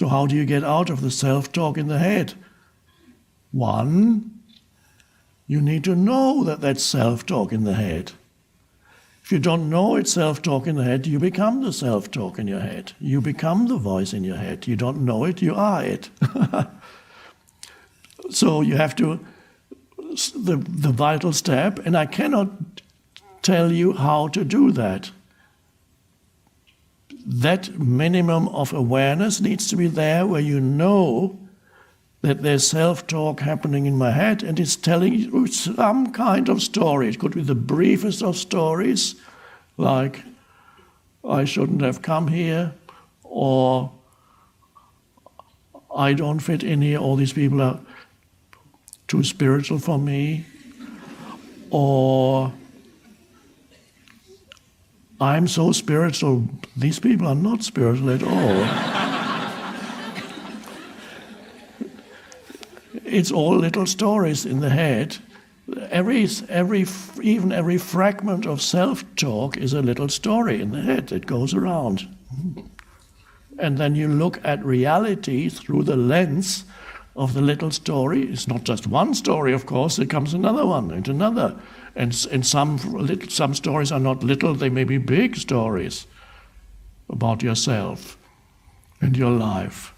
So how do you get out of the self-talk in the head? One, you need to know that that's self-talk in the head. If you don't know it's self-talk in the head, you become the self-talk in your head. You become the voice in your head. You don't know it, you are it. So you have to, the vital step, and I cannot tell you how to do that. That minimum of awareness needs to be there where you know that there's self-talk happening in my head and it's telling you some kind of story. It could be the briefest of stories, like, I shouldn't have come here, or I don't fit in here, all these people are too spiritual for me, or I'm so spiritual, these people are not spiritual at all. It's all little stories in the head. Even every fragment of self-talk is a little story in the head that goes around. And then you look at reality through the lens of the little story. It's not just one story, of course, there comes another one and another. And some stories are not little, they may be big stories about yourself and your life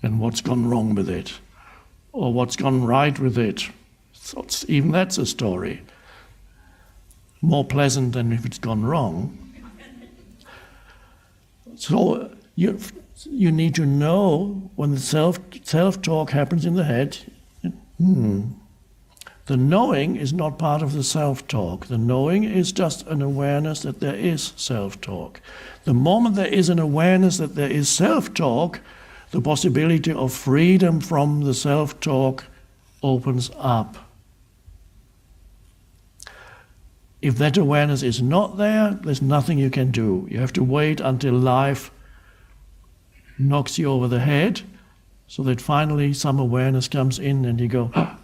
and what's gone wrong with it, or what's gone right with it. So even that's a story. More pleasant than if it's gone wrong. So you need to know when the self-talk happens in the head, the knowing is not part of the self-talk. The knowing is just an awareness that there is self-talk. The moment there is an awareness that there is self-talk, the possibility of freedom from the self-talk opens up. If that awareness is not there, there's nothing you can do. You have to wait until life knocks you over the head, so that finally some awareness comes in and you go, ah.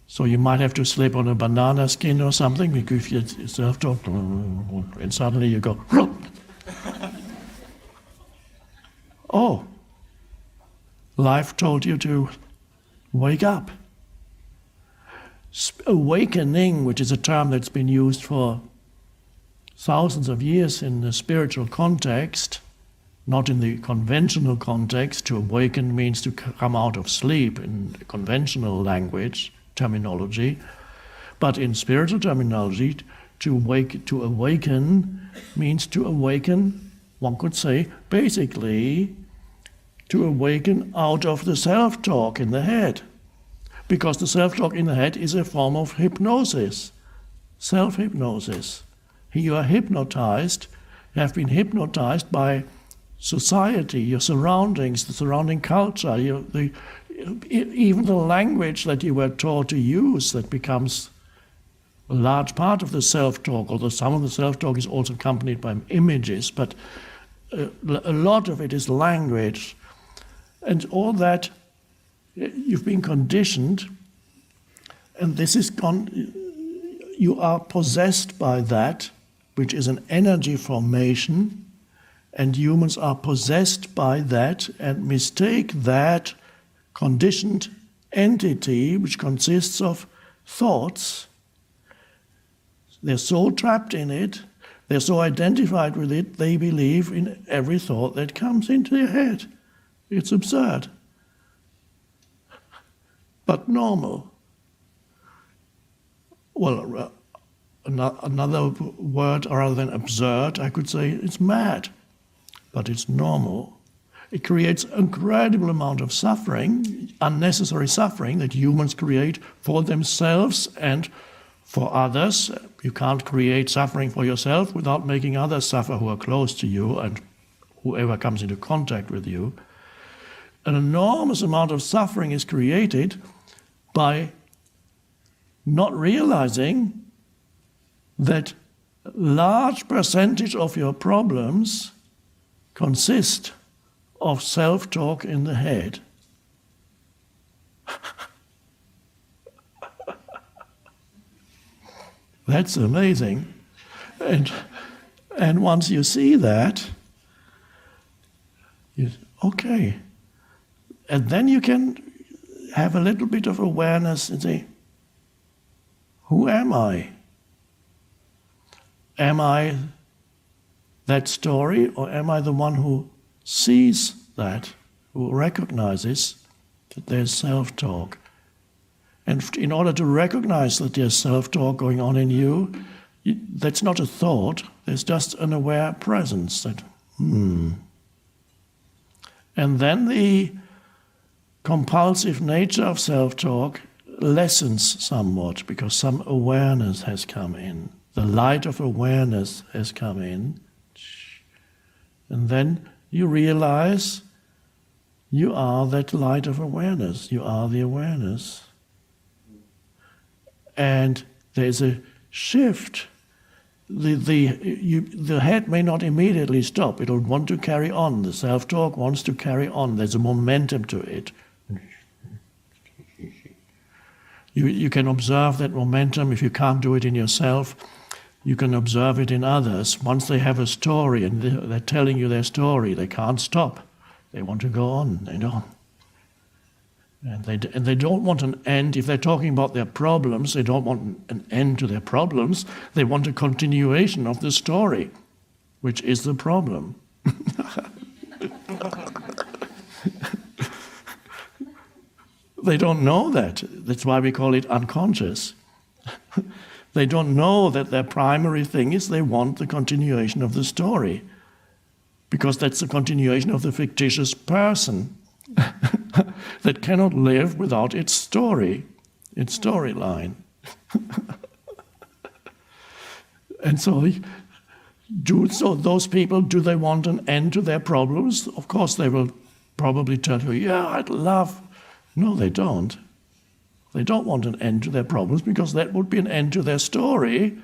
So you might have to slip on a banana skin or something, because you self-talk, and suddenly you go, oh, life told you to wake up. Awakening, which is a term that's been used for thousands of years in the spiritual context, not in the conventional context. To awaken means to come out of sleep in conventional language, terminology. But in spiritual terminology, to awaken means to awaken, one could say, basically, to awaken out of the self-talk in the head. Because the self-talk in the head is a form of hypnosis, self-hypnosis. You are hypnotized, you have been hypnotized by society, your surroundings, the surrounding culture, even the language that you were taught to use, that becomes a large part of the self-talk, although some of the self-talk is also accompanied by images, but a lot of it is language. And all that, you've been conditioned, and this is you are possessed by that, which is an energy formation, and humans are possessed by that and mistake that conditioned entity, which consists of thoughts. They're so trapped in it, they're so identified with it, they believe in every thought that comes into their head. It's absurd, but normal. Well, another word rather than absurd, I could say it's mad, but it's normal. It creates an incredible amount of suffering, unnecessary suffering that humans create for themselves and for others. You can't create suffering for yourself without making others suffer who are close to you and whoever comes into contact with you. An enormous amount of suffering is created by not realizing that a large percentage of your problems consist of self-talk in the head. That's amazing. And once you see that, Okay. And then you can have a little bit of awareness and say, who am I? Am I that story, or am I the one who sees that, who recognizes that there's self-talk? And in order to recognize that there's self-talk going on in you, that's not a thought, there's just an aware presence that, And then the compulsive nature of self-talk lessens somewhat because some awareness has come in. The light of awareness has come in. And then you realize you are that light of awareness. You are the awareness. And there's a shift. The head may not immediately stop. It'll want to carry on. The self-talk wants to carry on. There's a momentum to it. You can observe that momentum. If you can't do it in yourself, you can observe it in others. Once they have a story and they're telling you their story, they can't stop. They want to go on. They don't. And they don't want an end. If they're talking about their problems, they don't want an end to their problems. They want a continuation of the story, which is the problem. They don't know that. That's why we call it unconscious. They don't know that their primary thing is they want the continuation of the story, because that's the continuation of the fictitious person that cannot live without its story, its storyline. And so those people, do they want an end to their problems? Of course they will probably tell you, yeah, I'd love. No, they don't. They don't want an end to their problems because that would be an end to their story,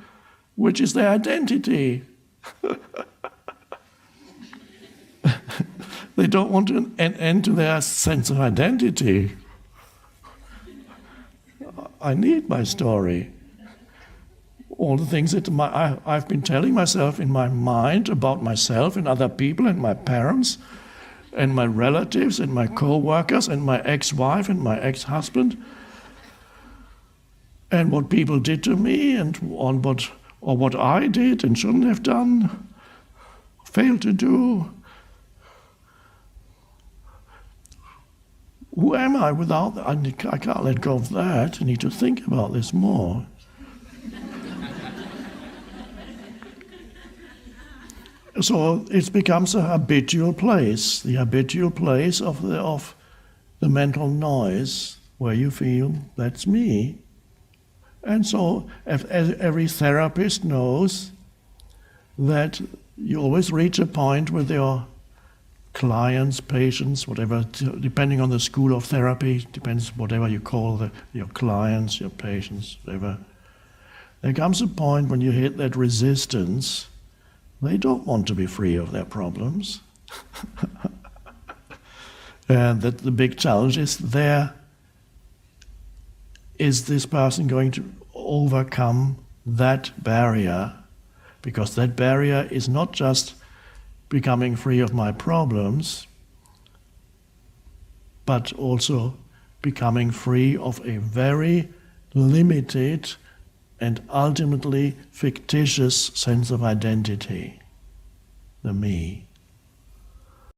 which is their identity. They don't want an end to their sense of identity. I need my story. All the things that I've been telling myself in my mind about myself and other people and my parents and my relatives and my co-workers and my ex-wife and my ex-husband, and what people did to me and what I did and shouldn't have done, failed to do. Who am I without that? I can't let go of that. I need to think about this more. So it becomes a habitual place, the habitual place of the mental noise, where you feel, that's me. And so every therapist knows that you always reach a point with your clients, patients, whatever, depending on the school of therapy, depends whatever you call your clients, your patients, whatever. There comes a point when you hit that resistance. They don't want to be free of their problems. And that the big challenge is is this person going to overcome that barrier? Because that barrier is not just becoming free of my problems, but also becoming free of a very limited and ultimately fictitious sense of identity, the me.